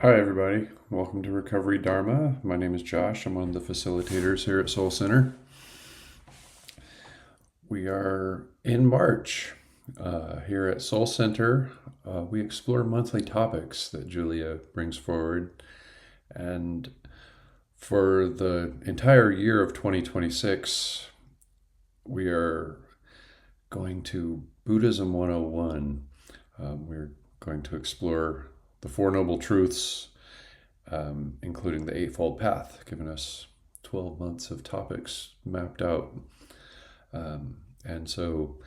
Hi, everybody. Welcome to Recovery Dharma. My name is Josh. I'm one of the facilitators here at Soul Center. We are in March. Here at Soul Center, we explore monthly topics that Julia brings forward. And for the entire year of 2026, we are going to Buddhism 101. We're going to explore the Four Noble Truths, including the Eightfold Path, giving us 12 months of topics mapped out. And so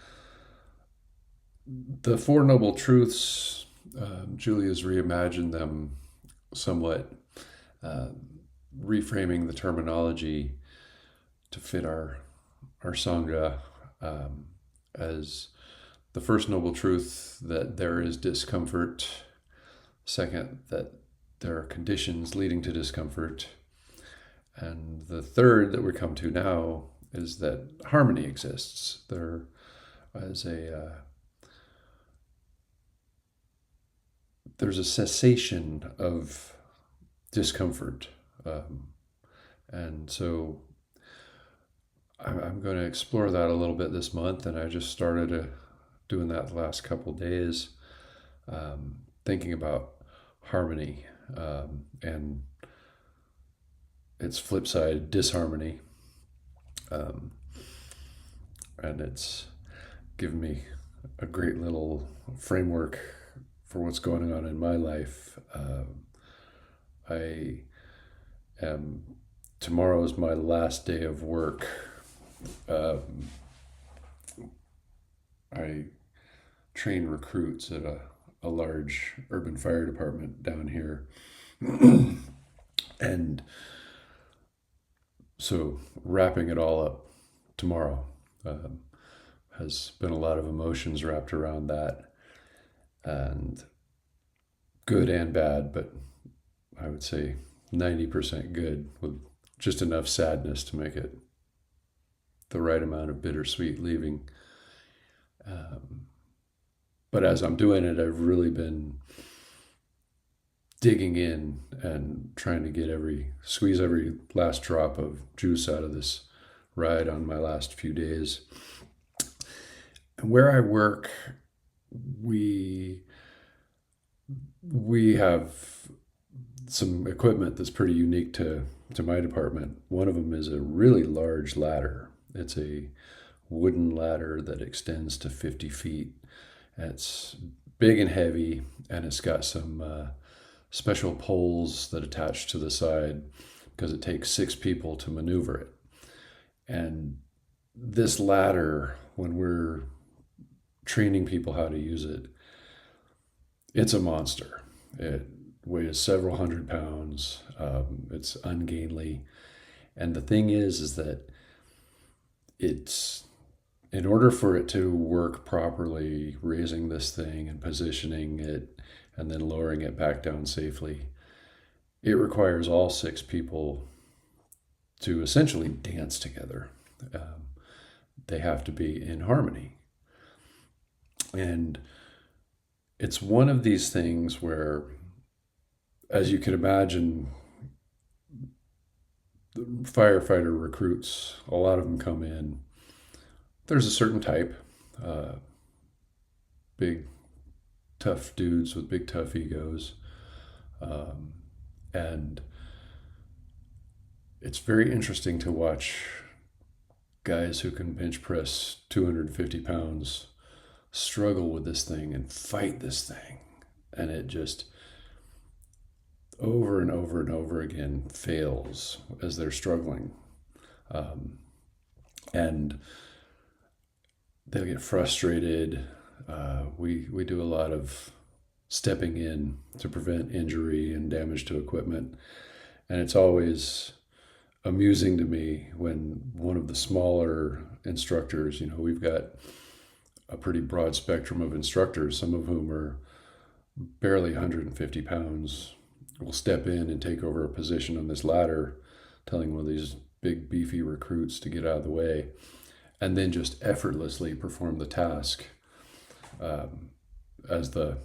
the Four Noble Truths, Julia's reimagined them somewhat, uh, reframing the terminology to fit our Sangha, as the first noble truth that there is discomfort, second, that there are conditions leading to discomfort, and the third that we come to now is that harmony exists. There is there's a cessation of discomfort, and so I'm going to explore that a little bit this month. And I just started doing that the last couple of days, thinking about harmony, and its flip side, disharmony. Um, and it's given me a great little framework for what's going on in my life. I am Tomorrow is my last day of work. Um, I train recruits at a large urban fire department down here. And so wrapping it all up tomorrow, um, has been a lot of emotions wrapped around that, and good and bad, but I would say 90% good, with just enough sadness to make it the right amount of bittersweet leaving. Um, but as I'm doing it, I've really been digging in and trying to squeeze every last drop of juice out of this ride on my last few days. And where I work, we we have some equipment that's pretty unique to my department. One of them is a really large ladder. It's a wooden ladder that extends to 50 feet. It's big and heavy, and it's got some special poles that attach to the side because it takes 6 people to maneuver it. And this ladder, when we're training people how to use it, it's a monster. It weighs several hundred pounds. It's ungainly, and the thing is that it's in order for it to work properly, raising this thing and positioning it, and then lowering it back down safely, it requires all 6 people to essentially dance together. Um, they have to be in harmony, and it's one of these things where, as you can imagine, firefighter recruits, a lot of them come in. There's a certain type, uh, big, tough dudes with big, tough egos. Um, and it's very interesting to watch guys who can bench press 250 pounds struggle with this thing and fight this thing. And it just over and over and over again fails as they're struggling. Um, and they'll get frustrated. We do a lot of stepping in to prevent injury and damage to equipment. And it's always amusing to me when one of the smaller instructors, we've got a pretty broad spectrum of instructors, some of whom are barely 150 pounds, will step in and take over a position on this ladder, telling one of these big, beefy recruits to get out of the way, and then just effortlessly perform the task, as the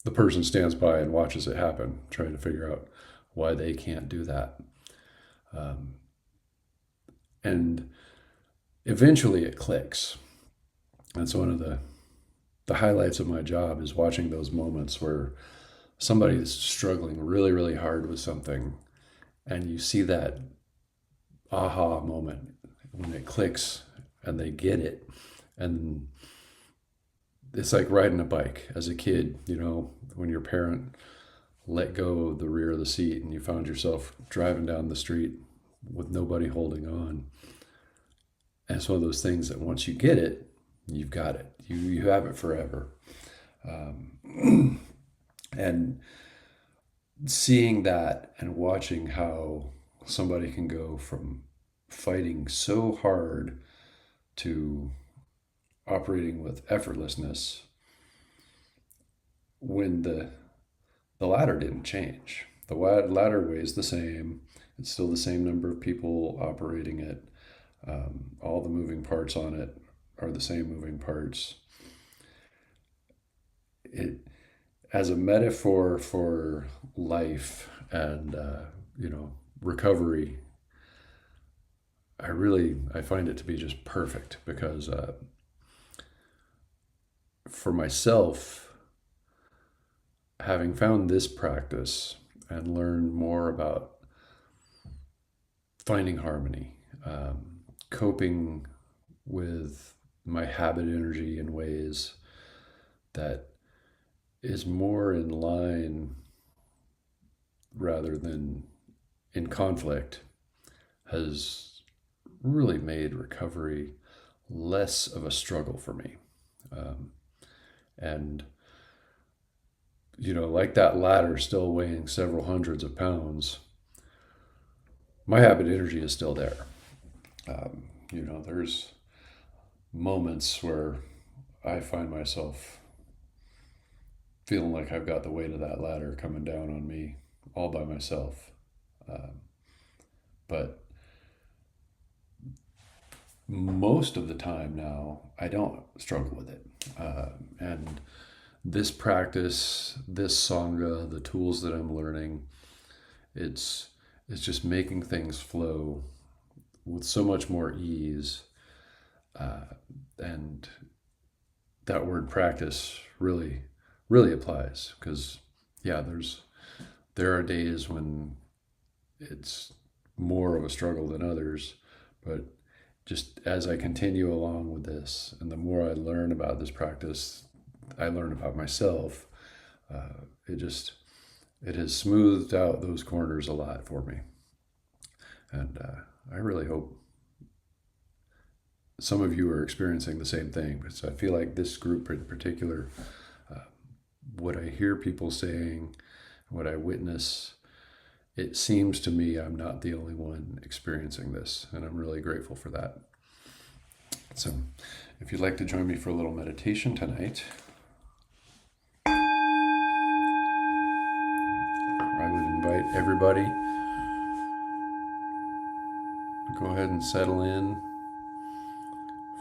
the person stands by and watches it happen, trying to figure out why they can't do that. And eventually it clicks. That's one of the highlights of my job is watching those moments where somebody is struggling really, really hard with something, and you see that aha moment when it clicks and they get it. And it's like riding a bike as a kid, when your parent let go of the rear of the seat and you found yourself driving down the street with nobody holding on. And it's one of those things that once you get it, you've got it. You have it forever. And seeing that and watching how somebody can go from fighting so hard to operating with effortlessness when the ladder didn't change. The ladder weighs the same. It's still the same number of people operating it. All the moving parts on it are the same moving parts. It as a metaphor for life and recovery. I find it to be just perfect because for myself, having found this practice and learned more about finding harmony, coping with my habit energy in ways that is more in line rather than in conflict, has really made recovery less of a struggle for me. And, like that ladder still weighing several hundreds of pounds, my habit energy is still there. There's moments where I find myself feeling like I've got the weight of that ladder coming down on me all by myself. But most of the time now, I don't struggle with it. And this practice, this Sangha, the tools that I'm learning, it's just making things flow with so much more ease. And that word practice really, really applies because, yeah, there are days when it's more of a struggle than others, but just as I continue along with this, and the more I learn about this practice, I learn about myself. It just it has smoothed out those corners a lot for me, and I really hope some of you are experiencing the same thing. Because I feel like this group in particular, what I hear people saying, what I witness, it seems to me I'm not the only one experiencing this, and I'm really grateful for that. So, if you'd like to join me for a little meditation tonight, I would invite everybody to go ahead and settle in.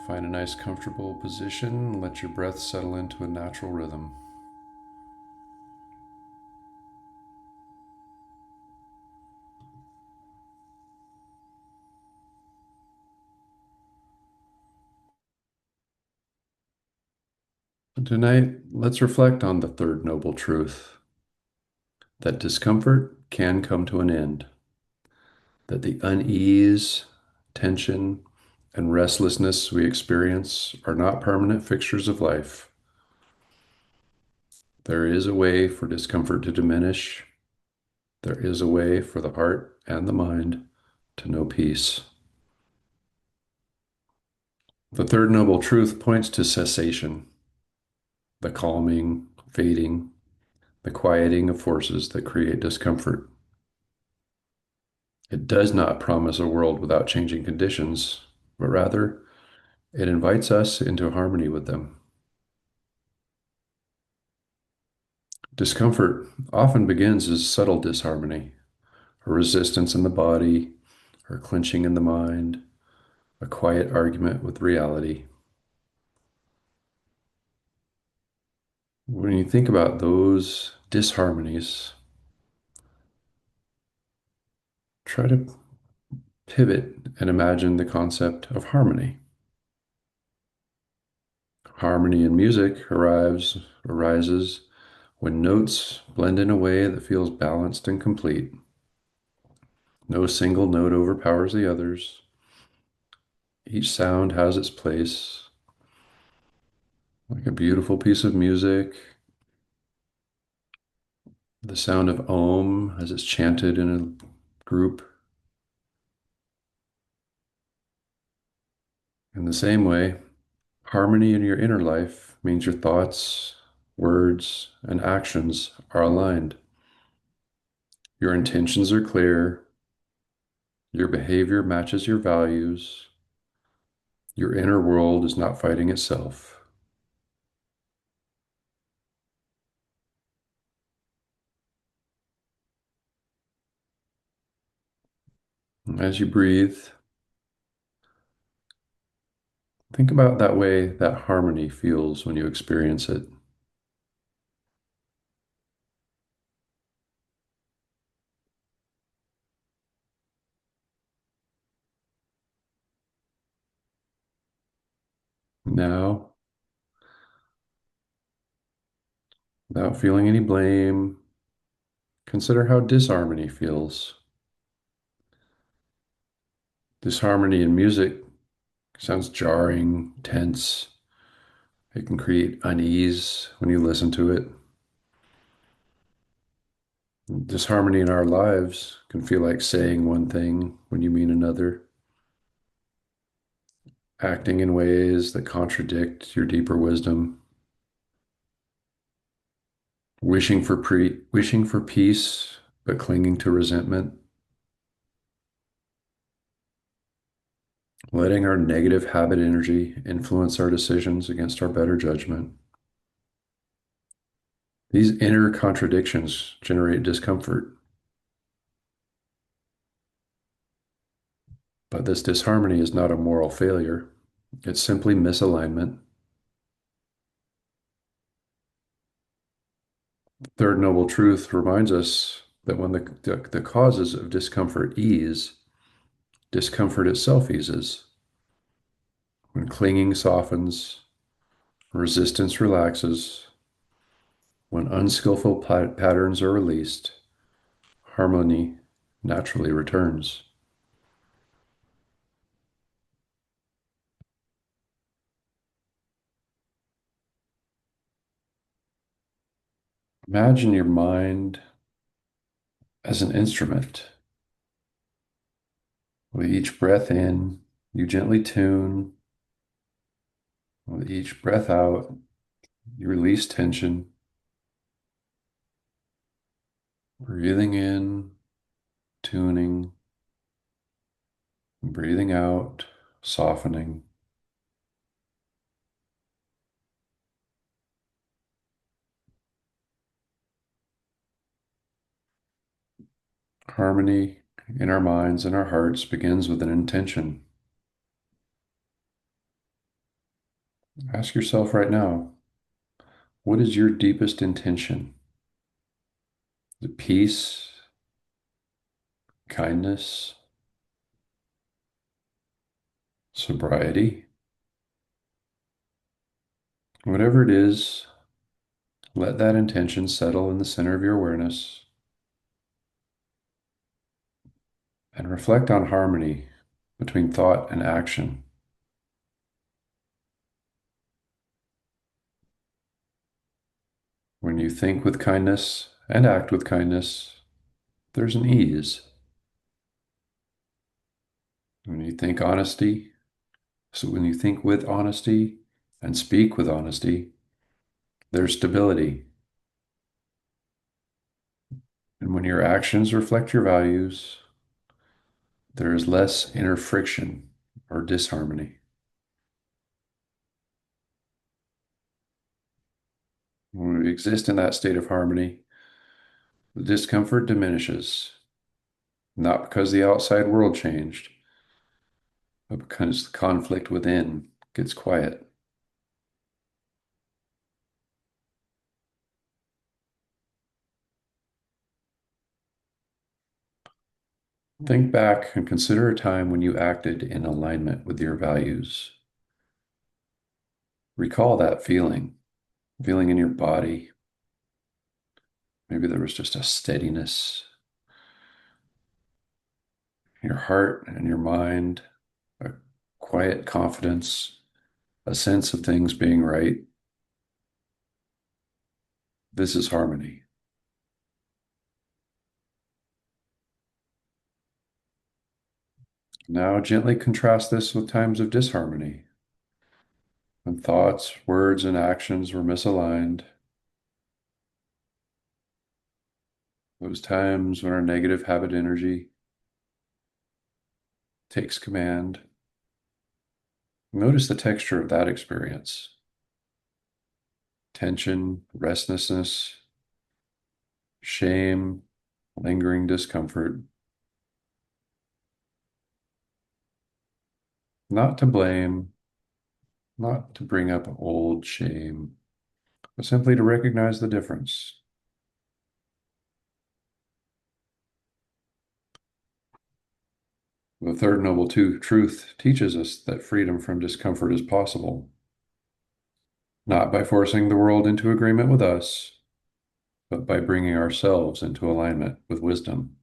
Find a nice, comfortable position and let your breath settle into a natural rhythm. Tonight, let's reflect on the third noble truth that discomfort can come to an end, that the unease, tension, and restlessness we experience are not permanent fixtures of life. There is a way for discomfort to diminish. There is a way for the heart and the mind to know peace. The third noble truth points to cessation, the calming, fading, the quieting of forces that create discomfort. It does not promise a world without changing conditions, but rather it invites us into harmony with them. Discomfort often begins as subtle disharmony, a resistance in the body, or clenching in the mind, a quiet argument with reality. When you think about those disharmonies, try to pivot and imagine the concept of harmony. Harmony in music arises when notes blend in a way that feels balanced and complete. No single note overpowers the others. Each sound has its place, like a beautiful piece of music. The sound of Om as it's chanted in a group. In the same way, harmony in your inner life means your thoughts, words, and actions are aligned. Your intentions are clear. Your behavior matches your values. Your inner world is not fighting itself. As you breathe, think about that way that harmony feels when you experience it. Now, without feeling any blame, consider how disharmony feels. Disharmony in music sounds jarring, tense. It can create unease when you listen to it. Disharmony in our lives can feel like saying one thing when you mean another, acting in ways that contradict your deeper wisdom, wishing for peace but clinging to resentment, letting our negative habit energy influence our decisions against our better judgment. These inner contradictions generate discomfort, but this disharmony is not a moral failure. It's simply misalignment. Third Noble Truth reminds us that when the causes of discomfort ease, discomfort itself eases. When clinging softens, resistance relaxes, when unskillful patterns are released, harmony naturally returns. Imagine your mind as an instrument. With each breath in, you gently tune. With each breath out, you release tension. Breathing in, tuning, breathing out, softening. Harmony in our minds and our hearts begins with an intention. Ask yourself right now, what is your deepest intention? Is it peace, kindness, sobriety? Whatever it is, let that intention settle in the center of your awareness and reflect on harmony between thought and action. When you think with kindness and act with kindness, there's an ease. When you think honesty, so when you think with honesty and speak with honesty, there's stability. And when your actions reflect your values, there is less inner friction or disharmony. When we exist in that state of harmony, the discomfort diminishes, not because the outside world changed, but because the conflict within gets quiet. Think back and consider a time when you acted in alignment with your values. Recall that feeling in your body. Maybe there was just a steadiness in your heart and your mind, a quiet confidence, a sense of things being right. This is harmony. Now, gently contrast this with times of disharmony, when thoughts, words, and actions were misaligned. Those times when our negative habit energy takes command. Notice the texture of that experience: tension, restlessness, shame, lingering discomfort. Not to blame, not to bring up old shame, but simply to recognize the difference. The third noble truth teaches us that freedom from discomfort is possible, not by forcing the world into agreement with us, but by bringing ourselves into alignment with wisdom.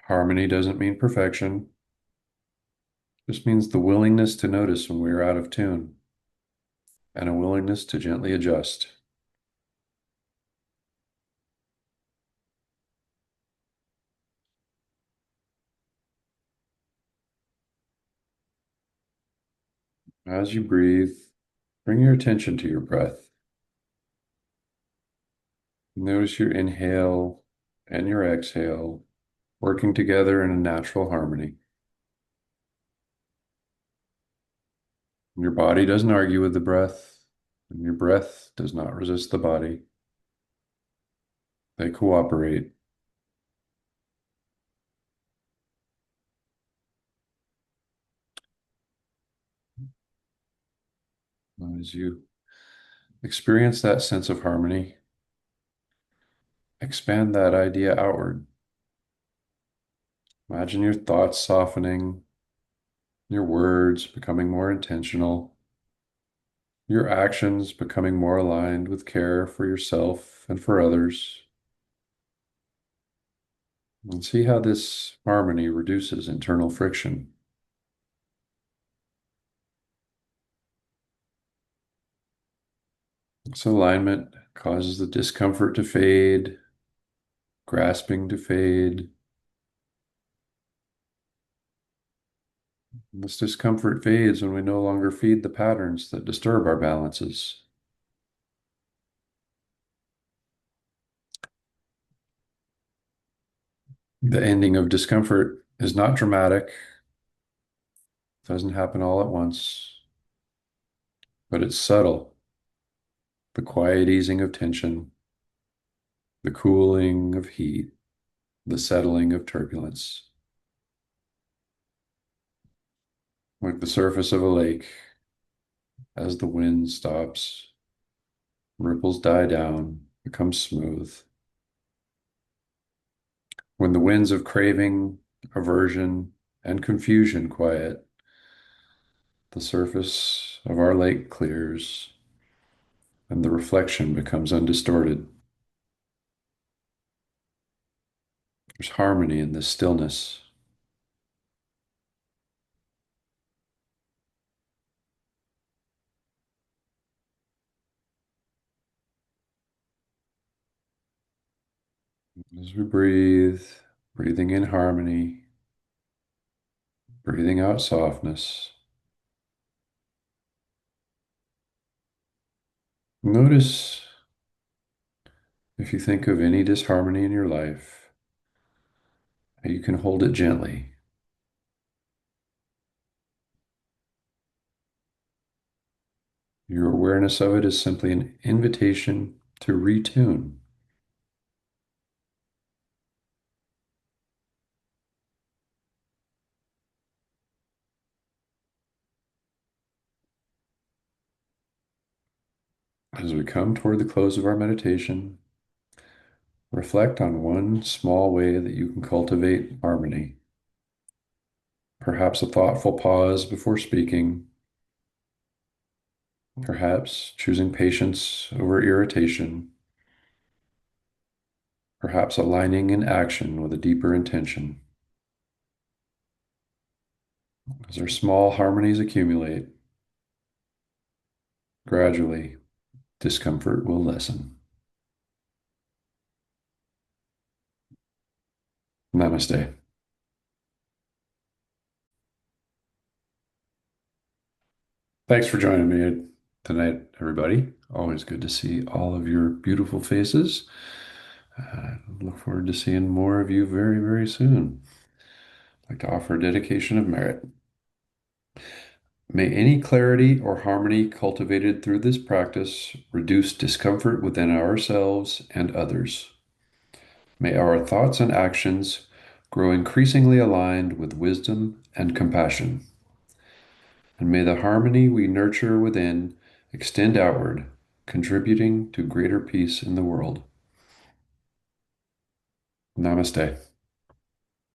Harmony doesn't mean perfection, it just means the willingness to notice when we are out of tune and a willingness to gently adjust. As you breathe, bring your attention to your breath. Notice your inhale and your exhale working together in a natural harmony. Your body doesn't argue with the breath, and your breath does not resist the body. They cooperate. As you experience that sense of harmony, expand that idea outward. Imagine your thoughts softening, your words becoming more intentional, your actions becoming more aligned with care for yourself and for others. And see how this harmony reduces internal friction. This alignment causes the discomfort to fade, grasping to fade. This discomfort fades when we no longer feed the patterns that disturb our balances. The ending of discomfort is not dramatic, doesn't happen all at once, but it's subtle. The quiet easing of tension, the cooling of heat, the settling of turbulence. Like the surface of a lake, as the wind stops, ripples die down, become smooth. When the winds of craving, aversion, and confusion quiet, the surface of our lake clears and the reflection becomes undistorted. There's harmony in this stillness. As we breathe, breathing in harmony, breathing out softness. Notice if you think of any disharmony in your life, how you can hold it gently. Your awareness of it is simply an invitation to retune. As we come toward the close of our meditation, Reflect on one small way that you can cultivate harmony. Perhaps a thoughtful pause before speaking, perhaps choosing patience over irritation, perhaps aligning in action with a deeper intention. As our small harmonies accumulate, gradually discomfort will lessen. Namaste. Thanks for joining me tonight, everybody. Always good to see all of your beautiful faces. Look forward to seeing more of you very, very soon. I'd like to offer a dedication of merit. May any clarity or harmony cultivated through this practice reduce discomfort within ourselves and others. May our thoughts and actions grow increasingly aligned with wisdom and compassion. And may the harmony we nurture within extend outward, contributing to greater peace in the world. Namaste.